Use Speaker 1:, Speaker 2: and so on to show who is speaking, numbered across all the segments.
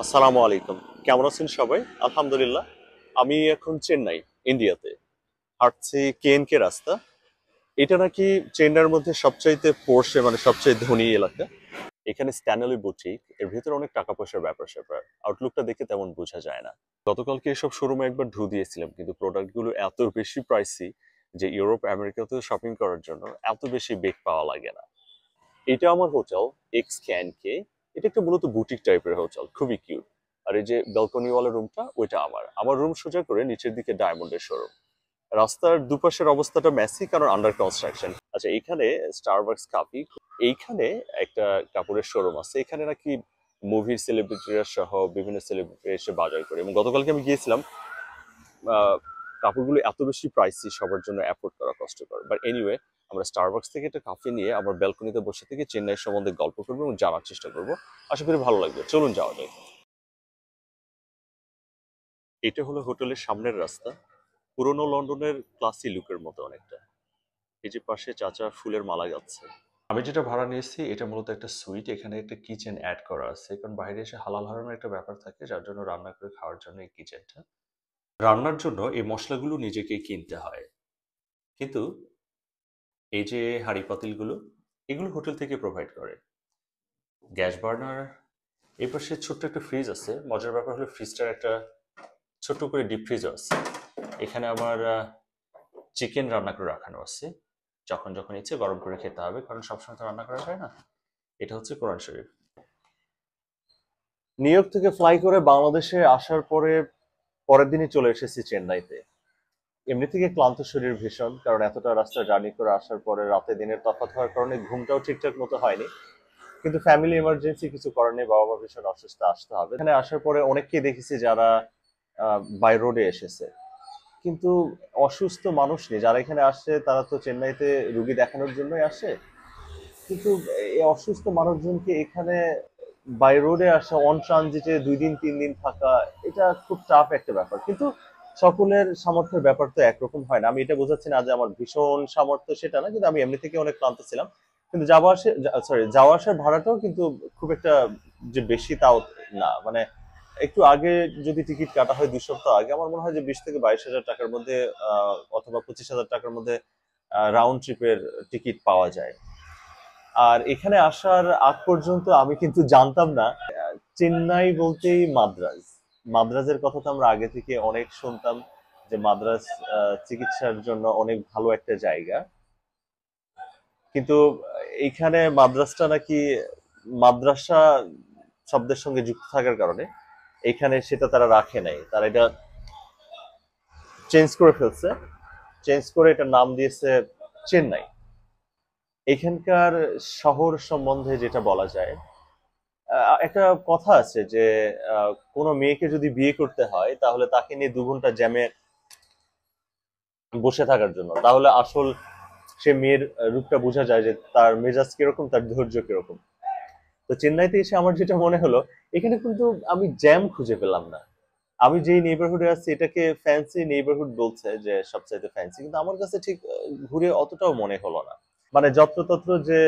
Speaker 1: আসসালামু আলাইকুম। কেমন আছেন সবাই? আলহামদুলিল্লাহ। আমি এখন চেন্নাই, ইন্ডিয়াতে। হাঁটছি কেএনকে রাস্তা। এটা নাকি চেন্নাইয়ের মধ্যে সবচাইতে পোর্শে মানে সবচেয়ে ধনী এলাকা। এখানে স্ট্যানলি বুটিক, এর ভিতরে অনেক টাকা পয়সার ব্যাপার-স্যাপার। আউটলুকটা দেখে তেমন বোঝা যায় না। গতকালকে এসব শোরুমে একবার ঢু দিয়েছিলাম, কিন্তু প্রোডাক্টগুলো এত বেশি প্রাইসি যে ইউরোপ, আমেরিকাতেও শপিং করার জন্য এত বেশি বেগ পাওয়া লাগে না। এটা আমার হোটেল এক্স ক্যান কে। এটা একটা মূলত বুটিক টাইপের হোটেল, খুবই কিউট। আর এই যে ব্যালকনিওয়ালা রুমটা, ওইটা আমার রুম সোজা করে নিচের দিকে ডায়মন্ডের শোরুম। রাস্তার দুপাশের অবস্থাটা মেসি, কারণ আন্ডার কনস্ট্রাকশন। আচ্ছা, এখানে স্টারবাকস কফি, এইখানে একটা কাপড়ের শোরুম আছে। এখানে নাকি মুভির সেলিব্রিটিরা সহ বিভিন্ন সেলিব্রিটি এসে বাজার করে। এবং গতকালকে আমি গিয়েছিলাম, আহ, কাপড়গুলো এত বেশি প্রাইসি, সবার জন্য অ্যাফোর্ড করা কষ্টকর। বাট এনিওয়ে, আমরা স্টারবাকস থেকে একটা কফি নিয়ে আমার ব্যালকনিতে বসে থেকে চেন্নাই সম্বন্ধে গল্প করবো এবং জানার চেষ্টা করবো। আশা করি ভালো লাগবে। চলুন যাওয়া যায়। এটা হলো হোটেলের সামনের রাস্তা। পুরোনো লন্ডনের ক্লাসি লুকের মতো অনেকটা। এই যে পাশে চাচা ফুলের মালা গাচ্ছে। আমি যেটা ভাড়া নিয়েছি এটা মূলত একটা সুইট। এখানে একটা কিচেন অ্যাড করা আছে, কারণ বাইরে এসে হালাল হারানোর একটা ব্যাপার থাকে, যার জন্য রান্না করে খাওয়ার জন্য এই কিচেনটা। রান্নার জন্য এই মশলাগুলো নিজেকেই কিনতে হয়, কিন্তু এই যে হাঁড়ি পাতিলগুলো, এগুলো হোটেল থেকে প্রোভাইড করে। গ্যাস বার্নার, এই পাশে ছোট্ট একটা ফ্রিজ আছে। মজার ব্যাপার হলো ফ্রিজটার একটা ছোট্ট করে ডিপ ফ্রিজও আছে। এখানে আবার চিকেন রান্না করে রাখানো আছে, যখন যখন ইচ্ছে গরম করে খেতে হবে, কারণ সবসময় তো রান্না করা যায় না। এটা হচ্ছে কোরআন শরীফ। নিউ ইয়র্ক থেকে ফ্লাই করে বাংলাদেশে আসার পরে পরের দিনই চলে এসেছি চেন্নাইতে। এমনি থেকে ক্লান্ত শরীর ভীষণ, কারণ এতটা রাস্তা জার্নি করে আসার পরে রাতে দিনের তফাৎ হওয়ার কারণে ঘুমটাও ঠিকঠাক মতো হয়নি। কিন্তু ফ্যামিলি এমার্জেন্সি, কিছু করার নেই, বাবা মা ভীষণ অসুস্থ, আসতে হবে। এখানে আসার পরে অনেককেই দেখেছি যারা বাই রোডে এসেছে, কিন্তু অসুস্থ মানুষ নেই। যারা এখানে আসছে তারা তো চেন্নাইতে রুগী দেখানোর জন্যই আসে, কিন্তু এই অসুস্থ মানুষজনকে এখানে বাই রোডে আসা, অন ট্রানজিটে 2 দিন 3 দিন থাকা, এটা খুব টাফ একটা ব্যাপার। কিন্তু সকলের সামর্থ্যের ব্যাপার তো একরকম হয় না। আমি এটা বোঝাচ্ছি না যে আমার ভীষণ সামর্থ্য, সেটা না, কিন্তু আমি এমনি থেকে অনেক ক্লান্ত ছিলাম। কিন্তু যাওয়া আসার ভাড়াটাও কিন্তু খুব একটা যে বেশি তাও না। মানে একটু আগে যদি টিকিট কাটা হয় 2 সপ্তাহ আগে, আমার মনে হয় যে 20 থেকে 22 হাজার টাকার মধ্যে অথবা 25 হাজার টাকার মধ্যে রাউন্ড ট্রিপের টিকিট পাওয়া যায়। আর এখানে আসার আগ পর্যন্ত আমি কিন্তু জানতাম না চেন্নাই বলতেই মাদ্রাজ। মাদ্রাজের কথা তো আমরা আগে থেকে অনেক শুনতাম, যে মাদ্রাজ চিকিৎসার জন্য অনেক ভালো একটা জায়গা। কিন্তু এইখানে মাদ্রাজটা নাকি মাদ্রাসা শব্দের সঙ্গে যুক্ত থাকার কারণে এখানে সেটা তারা রাখে নাই, তারা এটা চেঞ্জ করে ফেলছে। চেঞ্জ করে এটার নাম দিয়েছে চেন্নাই। এখানকার শহর সম্বন্ধে যেটা বলা যায়, একটা কথা আছে যে কোনো মেয়েকে যদি বিয়ে করতে হয় তাহলে তাকে নিয়ে 2 ঘন্টা জ্যামে বসে থাকার জন্য, তাহলে আসল সে মেয়ের রূপটা বোঝা যায়, যে তার মেজাজ কিরকম, তার ধৈর্য কিরকম। তো চেন্নাইতে এসে আমার যেটা মনে হলো, এখানে কিন্তু আমি জ্যাম খুঁজে পেলাম না। আমি যেই নেইবারহুডে আছি এটাকে ফ্যান্সি নেইবারহুড বলছে, যে সবচাইতে ফ্যান্সি, কিন্তু আমার কাছে ঠিক ঘুরে অতটাও মনে হলো না। মানে যত্রতত্র যে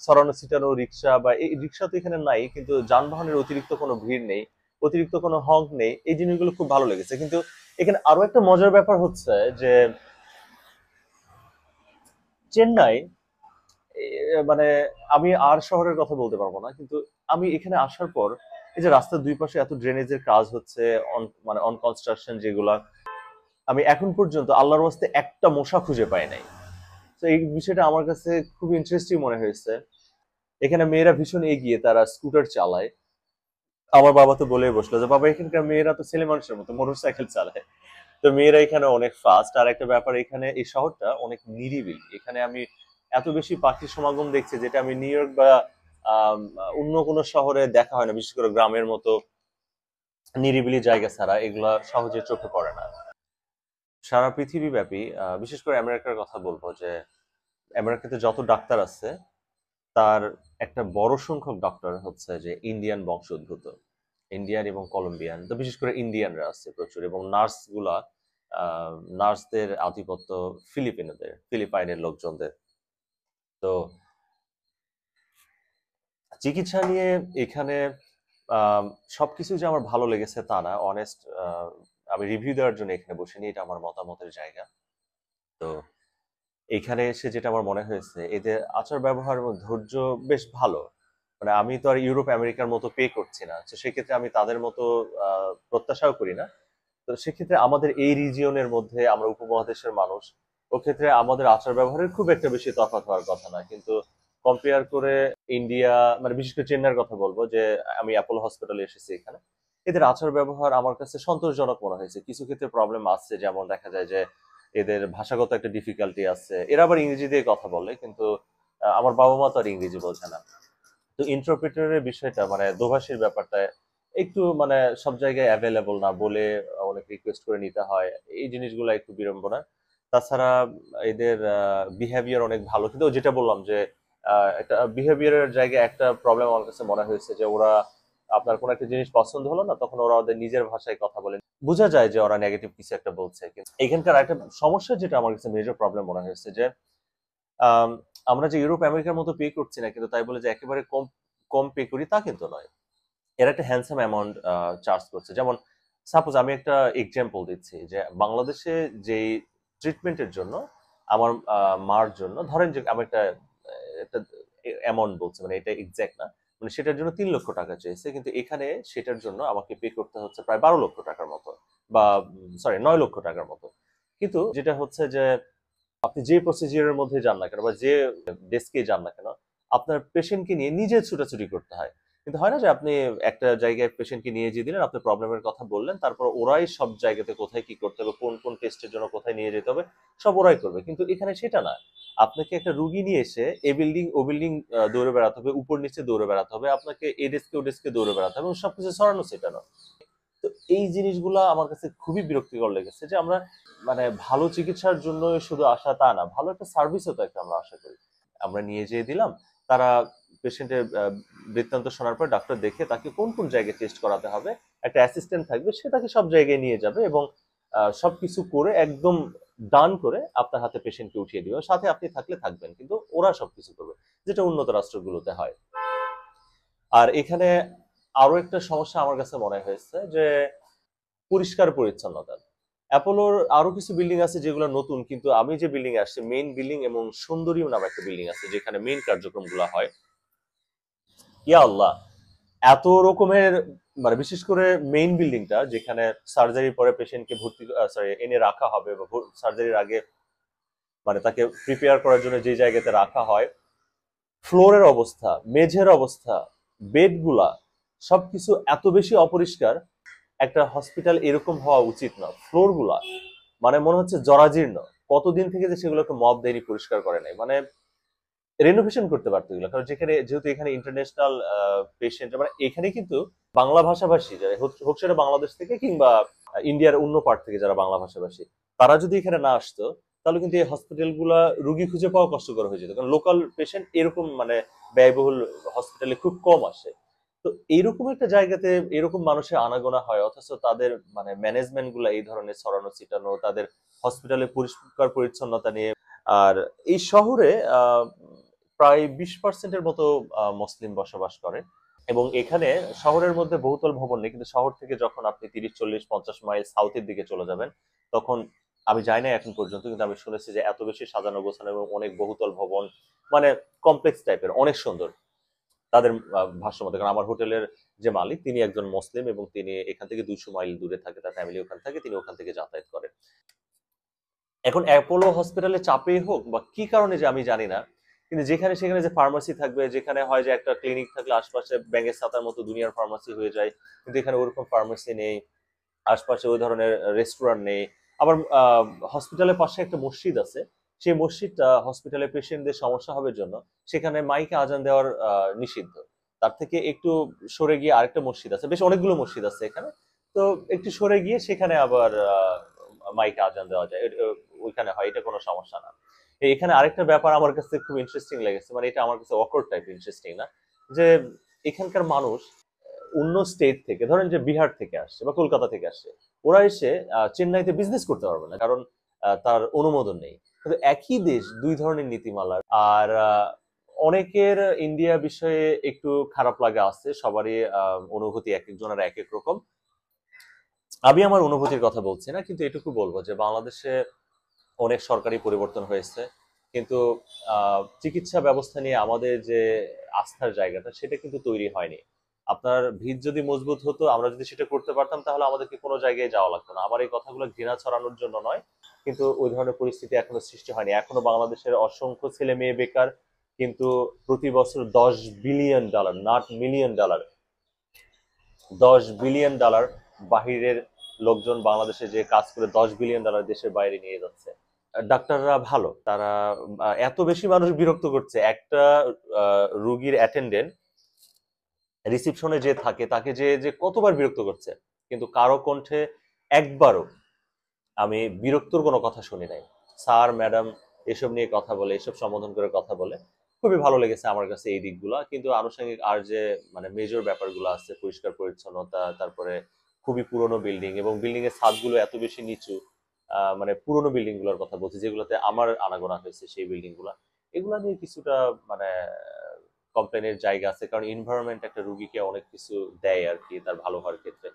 Speaker 1: সরানো ছিটানো রিক্সা, বা এই রিক্সা তো এখানে নাই, কিন্তু যানবাহনের অতিরিক্ত কোনো ভিড় নেই, অতিরিক্ত কোনো হং নেই, এই জিনিসগুলো খুব ভালো লেগেছে। কিন্তু এখানে আরো একটা মজার ব্যাপার হচ্ছে যে চেন্নাই, মানে আমি আর শহরের কথা বলতে পারবো না, কিন্তু আমি এখানে আসার পর এই যে রাস্তার 2 পাশে এত ড্রেনেজের কাজ হচ্ছে, মানে অন কনস্ট্রাকশন যেগুলা, আমি এখন পর্যন্ত আল্লাহর ওয়াস্তে একটা মশা খুঁজে পাই নাই। তো এই বিষয়টা আমার কাছে খুব ইন্টারেস্টিং মনে হয়েছে। এখানে মেয়েরা ভীষণ এগিয়ে, তারা স্কুটার চালায়। আমার বাবা তো বলেই বসলো যে বাবা, এখানকার মেয়েরা তো ছেলে মানুষের মতো মোটর সাইকেল চালায়। তো মেয়েরা এখানে অনেক ফাস্ট। আর একটা ব্যাপার, এখানে এই শহরটা অনেক নিরিবিলি। এখানে আমি এত বেশি পাখির সমাগম দেখছি, যেটা আমি নিউ ইয়র্ক বা আম, অন্য কোনো শহরে দেখা হয় না, বিশেষ করে গ্রামের মতো নিরিবিলি জায়গা ছাড়া এগুলা সহজে চোখে পড়ে না। সারা পৃথিবী ব্যাপী, বিশেষ করে আমেরিকার কথা বলবো, যে আমেরিকাতে যত ডাক্তার আছে তার একটা বড় সংখ্যক ডক্টর হচ্ছে যে ইন্ডিয়ান বংশোদ্ভূত। ইন্ডিয়ান এবং কলম্বিয়ান, তো বিশেষ করে ইন্ডিয়ানরা আছে প্রচুর। এবং নার্স গুলা, নার্সদের আধিপত্য ফিলিপাইনের লোকজনদের। তো চিকিৎসা নিয়ে এখানে আম, সবকিছু যে আমার ভালো লেগেছে তা না, অনেস্ট। আমি রিভিউ দেওয়ার জন্য এখানে বসিনি, এটা আমার মতামতের জায়গা। তো এখানে এসে যেটা আমার মনে হয়েছে, এদের আচার ব্যবহার এবং ধৈর্য বেশ ভালো। মানে আমি তো আর ইউরোপ আমেরিকার মতো পে করছি না, তো সেক্ষেত্রে আমি তাদের মতো প্রত্যাশাও করি না। তো সেক্ষেত্রে আমাদের এই রিজিয়নের মধ্যে আমরা উপমহাদেশের মানুষ, ও ক্ষেত্রে আমাদের আচার ব্যবহারের খুব একটা বেশি তফাৎ হওয়ার কথা না, কিন্তু কম্পেয়ার করে ইন্ডিয়া, মানে বিশেষ করে চেন্নাইয়ের কথা বলবো, যে আমি অ্যাপোলো হসপিটালে এসেছি এখানে, এদের আচার ব্যবহার আমার কাছে সন্তোষজনক মনে হয়েছে। কিছু ক্ষেত্রে প্রবলেম আছে, যেমন দেখা যায় যে এদের ভাষাগত একটা ডিফিকাল্টি আছে, এরা আবার ইংরেজি দিয়ে কথা বলে, কিন্তু আমার বাবা মা তো আর ইংরেজি বোঝে না। তো ইন্টারপ্রেটারের বিষয়টা, মানে দোভাষীর ব্যাপারটা একটু মানে সব জায়গায় অ্যাভেলেবল না বলে অনেক রিকোয়েস্ট করে নিতে হয়, এই জিনিসগুলো একটু বিড়ম্বনা। তাছাড়া এদের বিহেভিয়ার অনেক ভালো, কিন্তু যেটা বললাম যে একটা বিহেভিয়ারের জায়গায় একটা প্রবলেম আমার কাছে মনে হয়েছে, যে ওরা আপনার কোনো একটা জিনিস পছন্দ হলো না, তখন ওরা ওদের নিজের ভাষায় কথা বলে, বোঝা যায় যে ওরা নেগেটিভ কিছু একটা বলছে। কিন্তু এখানকার একটা সমস্যা যেটা আমার কাছে মেজর প্রবলেম মনে হয়েছে, যে আম, আমরা যে ইউরোপ আমেরিকার মতো পে করছি না, কিন্তু তাই বলে যে একেবারে কম কম পে করি তা কিন্তু নয়। এরা একটা হ্যান্ডসাম অ্যামাউন্ট চার্জ করছে। যেমন সাপোজ আমি একটা এক্সাম্পল দিচ্ছি, যে বাংলাদেশে যেই ট্রিটমেন্টের জন্য আমার মার জন্য, ধরেন যে আমি একটা অ্যামাউন্ট বলছি, মানে এটা এক্সাক্ট না, মানে সেটার জন্য 3 লক্ষ টাকা চেয়েছে, কিন্তু এখানে সেটার জন্য আমাকে পে করতে হচ্ছে প্রায় 12 লক্ষ টাকার মতো, বা সরি 9 লক্ষ টাকার মতো। কিন্তু যেটা হচ্ছে যে আপনি যে প্রসিজিয়ারের মধ্যে যান না কেন, বা যে ডেস্কে যান না কেন, আপনার পেশেন্টকে নিয়ে নিজে ছুটাছুটি করতে হয়। কিন্তু হয় না যে আপনি একটা জায়গায় পেশেন্টকে নিয়ে যেয়ে দিলেন, আপনার প্রবলেমের কথা বললেন, তারপর ওরাই সব জায়গাতে কোথায় কি করতে হবে, কোন কোন টেস্টের জন্য কোথায় নিয়ে যেতে হবে, সব ওরাই করবে। কিন্তু এখানে সেটা না। আপনাকে একটা রুগী নিয়ে এসে এ বিল্ডিং ও বিল্ডিং দৌড়ে বেড়াতে হবে, উপর নিচে দৌড়ে বেড়াতে হবে, আপনাকে এ ডেস্কে ও ডেস্কে দৌড়ে বেড়াতে হবে, এবং সবকিছু ছড়ানো ছেটানো। তো এই জিনিসগুলা আমার কাছে খুবই বিরক্তিকর লেগেছে, যে আমরা মানে ভালো চিকিৎসার জন্য শুধু আসা তা না, ভালো একটা সার্ভিসও তো একটা আমরা আশা করি। আমরা নিয়ে যেয়ে দিলাম, তারা পেশেন্টের বৃত্তান্ত শোনার পর ডাক্তার দেখে তাকে কোন কোন জায়গায় টেস্ট করাতে হবে, একটা অ্যাসিস্ট্যান্ট থাকবে, সে তাকে সব জায়গায় নিয়ে যাবে, এবং সবকিছু করে একদম ডান করে আপনার হাতে পেশেন্টকে উঠিয়ে দিবে, সাথে আপনি থাকলে থাকবেন, কিন্তু ওরা সবকিছু করবে, যেটা উন্নত রাষ্ট্রগুলোতে হয়। আর এখানে আরো একটা সমস্যা আমার কাছে মনে হয়েছে, যে পরিষ্কার পরিচ্ছন্নতা। অ্যাপোলোর আরো কিছু বিল্ডিং আছে যেগুলো নতুন, কিন্তু আমি যে বিল্ডিং এ আসছি, মেইন বিল্ডিং এবং সুন্দরী নামে একটা বিল্ডিং আছে যেখানে মেইন কার্যক্রম গুলো হয়, ইয়া আল্লাহ, এত রকমের, মানে বিশেষ করে মেইন বিল্ডিংটা যেখানে সার্জারি পরে পেশেন্টকে ভর্তি, সরি, এনে রাখা হবে, বা সার্জারির আগে মানে তাকে প্রিপেয়ার করার জন্য যে জায়গাতে রাখা হয়, ফ্লোরের অবস্থা, মেঝের অবস্থা, বেডগুলা, সবকিছু এত বেশি অপরিষ্কার। একটা হসপিটাল এরকম হওয়া উচিত না। ফ্লোর গুলা মানে মনে হচ্ছে জরাজীর্ণ, কতদিন থেকে যে সেগুলোকে মপ দেয়নি, পরিষ্কার করে নাই, মানে রেনোভেশন করতে পারতো এগুলো। কারণ যেখানে যেহেতু এখানে ইন্টারন্যাশনাল পেশেন্ট, মানে এখানে কিন্তু বাংলা ভাষাভাষী যারা হোক হোক সেটা বাংলাদেশ থেকে কিংবা ইন্ডিয়ার অন্য পার্ট থেকে যারা বাংলা ভাষাভাষী, তারা যদি এখানে না আসতো, তাহলে কিন্তু এই হসপিটাল গুলা রুগী খুঁজে পাওয়া কষ্টকর হয়ে যেত, কারণ লোকাল পেশেন্ট এরকম মানে ব্যয়বহুল হসপিটালে খুব কম আসে। তো এইরকম একটা জায়গাতে এরকম মানুষের আনাগোনা হয়, অথচ তাদের মানে ম্যানেজমেন্ট গুলা এই ধরনের ছড়ানো ছিটানো, তাদের হসপিটালে পরিষ্কার পরিচ্ছন্নতা নিয়ে। আর এই শহরে প্রায় 20% মতো মুসলিম বসবাস করে, এবং এখানে শহরের মধ্যে বহুতল ভবন নেই, কিন্তু শহর থেকে যখন আপনি 30, 40, 50 মাইল সাউথের দিকে চলে যাবেন, তখন আমি যাই না এখন পর্যন্ত, কিন্তু আমি শুনেছি যে এত বেশি সাজানো গোছানো এবং অনেক বহুতল ভবন, মানে কমপ্লেক্স টাইপের, অনেক সুন্দর তাদের ভাষ্য মতে। কারণ আমার হোটেলের যে মালিক, তিনি একজন মুসলিম, এবং তিনি এখান থেকে 200 মাইল দূরে থাকে, তার ফ্যামিলি ওখানে থাকে, তিনি ওখান থেকে যাতায়াত করেন। এখন অ্যাপোলো হসপিটালে চাপেই হোক বা কি কারণে যে আমি জানি না, কিন্তু যেখানে সেখানে যে ফার্মাসি থাকবে, যেখানে হয় যে একটা ক্লিনিক থাকলে আশপাশে ব্যাঙের ছাতার মতো দুনিয়ার ফার্মাসি হয়ে যায়, কিন্তু এখানে ওরকম ফার্মাসি নেই, আশপাশে ওই ধরনের রেস্টুরেন্ট নেই। আবার হসপিটালের পাশে একটা মসজিদ আছে, সেই মসজিদটা হসপিটালের পেশেন্টদের সমস্যা হবে জন্য সেখানে মাইকে আজান দেওয়ার নিষিদ্ধ। তার থেকে একটু সরে গিয়ে আরেকটা মসজিদ আছে, বেশ অনেকগুলো মসজিদ আছে এখানে, তো একটু সরে গিয়ে সেখানে আবার মাইকে আজান দেওয়া যায়, ওইখানে হয়, এটা কোনো সমস্যা না। এখানে আরেকটা ব্যাপার আমার কাছে খুব ইন্টারেস্টিং লেগেছে, মানে এটা আমার কাছে অকওয়ার্ড টাইপ ইন্টারেস্টিং না, যে এখানকার মানুষ অন্য স্টেট থেকে, ধরেন যে বিহার থেকে আসছে বা কলকাতা থেকে আসছে, ওরা এসে চেন্নাইতে বিজনেস করতে পারবে না, কারণ তার অনুমোদন নেই। কিন্তু একই দেশ, দুই ধরনের নীতিমালা। আর অনেকের ইন্ডিয়া বিষয়ে একটু খারাপ লাগা আছে, সবারই অনুভূতি এক একজনের এক এক রকম। আমি আমার অনুভূতির কথা বলছি না, কিন্তু এটুকু বলবো যে বাংলাদেশে অনেক সরকারি পরিবর্তন হয়েছে, কিন্তু চিকিৎসা ব্যবস্থা নিয়ে আমাদের যে আস্থার জায়গাটা সেটা কিন্তু তৈরি হয়নি। আপনার ভিত যদি মজবুত হতো, আমরা যদি সেটা করতে পারতাম, তাহলে আমাদেরকে কোনো জায়গায় যাওয়া লাগতো না। আমার এই কথাগুলো ঘৃণা ছড়ানোর জন্য নয়, কিন্তু ওই ধরনের পরিস্থিতি এখনো সৃষ্টি হয়নি। এখনো বাংলাদেশের অসংখ্য ছেলে মেয়ে বেকার, কিন্তু প্রতি বছর $10 বিলিয়ন, নট $1 মিলিয়ন, $10 বিলিয়ন বাহিরের লোকজন বাংলাদেশে যে কাজ করে $10 বিলিয়ন দেশের বাইরে নিয়ে যাচ্ছে। ডাক্তাররা ভালো, তারা এত বেশি মানুষ বিরক্ত করছে, একটা রুগীর অ্যাটেন্ডেন্ট রিসিপশনে যে থাকে তাকে যে যে কতবার বিরক্ত করছে, কিন্তু কারো কণ্ঠে একবারও আমি বিরক্তর কোনো কথা শুনি নাই। স্যার ম্যাডাম এসব নিয়ে কথা বলে, এসব সম্বোধন করে কথা বলে, খুবই ভালো লেগেছে আমার কাছে এই দিকগুলা। কিন্তু আনুষঙ্গিক আর যে মানে মেজর ব্যাপারগুলো আছে, পরিষ্কার পরিচ্ছন্নতা, তারপরে খুবই পুরনো বিল্ডিং এবং বিল্ডিং এর ছাদগুলো এত বেশি নিচু, মানে পুরনো বিল্ডিং গুলোর কথা বলছি যেগুলোতে আমার আনাগোনা হয়েছে, সেই বিল্ডিং গুলা, এগুলা নিয়ে কিছুটা মানে কমপ্লেনের জায়গা আছে, কারণ এনভায়রনমেন্ট একটা রুগীকে অনেক কিছু দেয় আর কি তার ভালো হওয়ার ক্ষেত্রে।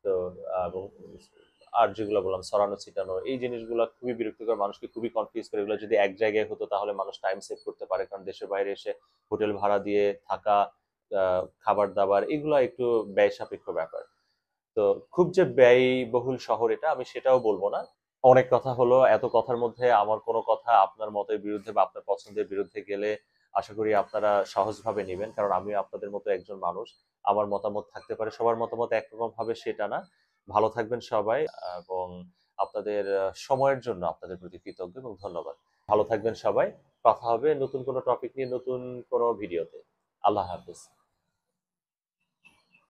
Speaker 1: তো এবং আর যেগুলো বললাম ছড়ানো ছিটানো এই জিনিসগুলো খুবই বিরক্তিকর, মানুষকে খুবই কনফিউজ করে। এগুলো যদি এক জায়গায় হতো তাহলে মানুষ টাইম সেভ করতে পারে, কারণ দেশের বাইরে এসে হোটেল ভাড়া দিয়ে থাকা, খাবার দাবার, এগুলো একটু ব্যয় সাপেক্ষ ব্যাপার। তো খুব যে ব্যয়বহুল শহর এটা আমি সেটাও বলবো না। অনেক কথা হলো, এত কথার মধ্যে আমার কোনো কথা আপনার মতের বিরুদ্ধে বা আপনার পছন্দের বিরুদ্ধে গেলে আশা করি আপনারা সহজভাবে নেবেন, কারণ আমি আপনাদের মতো একজন মানুষ। আমার মতামত থাকতে পারে, সবার মতামত একরকম হবে সেটা না। ভালো থাকবেন সবাই, এবং আপনাদের সময়ের জন্য আপনাদের প্রতি কৃতজ্ঞ এবং ধন্যবাদ। ভালো থাকবেন সবাই। কথা হবে নতুন কোনো টপিক নিয়ে, নতুন কোনো ভিডিওতে। আল্লাহ হাফেজ।